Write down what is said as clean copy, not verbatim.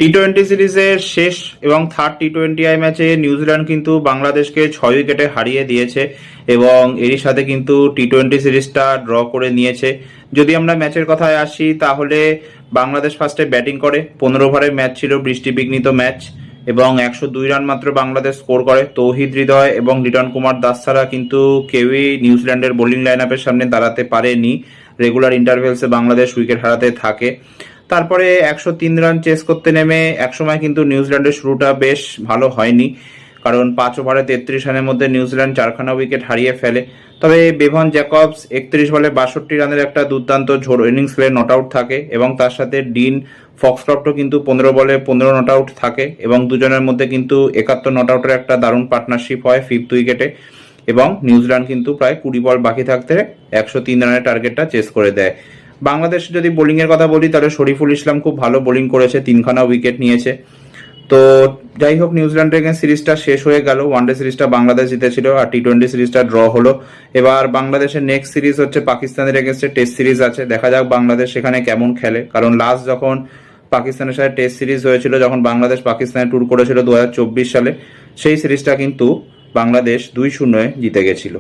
টি-20 সিরিজের শেষ এবং থার্ড টি-20 ম্যাচে নিউজিল্যান্ড কিন্তু বাংলাদেশকে 6 উইকেটে হারিয়ে দিয়েছে এবং এরই সাথে কিন্তু টি-20 সিরিজটা ড্র করে নিয়েছে। যদি আমরা ম্যাচের কথায় আসি তাহলে বাংলাদেশ ফার্স্টে ব্যাটিং করে, 15 ওভারের ম্যাচ ছিল, বৃষ্টিবিঘ্নিত ম্যাচ, এবং 102 রান মাত্র বাংলাদেশ স্কোর করে। তৌহিদ হৃদয় এবং লিটন কুমার দাস ছাড়া কিন্তু কেউই নিউজিল্যান্ডের বোলিং লাইন আপের সামনে দাঁড়াতে পারেনি। রেগুলার ইন্টারভেলসে বাংলাদেশ উইকেট হারাতে থাকে। তারপরে 103 রান চেস করতে নেমে একসময় কিন্তু নিউজিল্যান্ডের শুরুটা বেশ ভালো হয়নি, কারণ 5 ওভারে 33 রানের মধ্যে নিউজিল্যান্ড 4খানা উইকেট হারিয়ে ফেলে। তবে বেভন জ্যাকবস 31 বলে 62 রানের একটা দুর্দান্ত ঝোড়ো ইনিংস খেলে নট আউট থাকে, এবং তার সাথে ডিন ফক্সক্রফটও কিন্তু 15 বলে 15 নট আউট থাকে, এবং দুজনের মধ্যে কিন্তু 71 নট আউটের একটা দারুণ পার্টনারশিপ হয় 5th উইকেটে, এবং নিউজিল্যান্ড কিন্তু প্রায় 20 বল বাকি থাকতে 103 রানের টার্গেটটা চেস করে দেয়। বাংলাদেশ যদি বোলিং এর কথা বলি তাহলে শরীফুল ইসলাম খুব ভালো বোলিং করেছে, 3খানা উইকেট নিয়েছে। তো যাই হোক, নিউজিল্যান্ডের এগেন্স্ট সিরিজটা শেষ হয়ে গেল। ওয়ানডে সিরিজটা বাংলাদেশ জিতেছিল আর টি-20 সিরিজটা ড্র হলো। এবার বাংলাদেশের নেক্সট সিরিজ হচ্ছে পাকিস্তানের এগেন্স্টে টেস্ট সিরিজ আছে। দেখা যাক বাংলাদেশ সেখানে কেমন খেলে, কারণ লাস্ট যখন পাকিস্তানের সাথে টেস্ট সিরিজ হয়েছিল, যখন বাংলাদেশ পাকিস্তানে ট্যুর করেছিল 2024 সালে, সেই সিরিজটা কিন্তু বাংলাদেশ 2-0 জিতে গেছিল।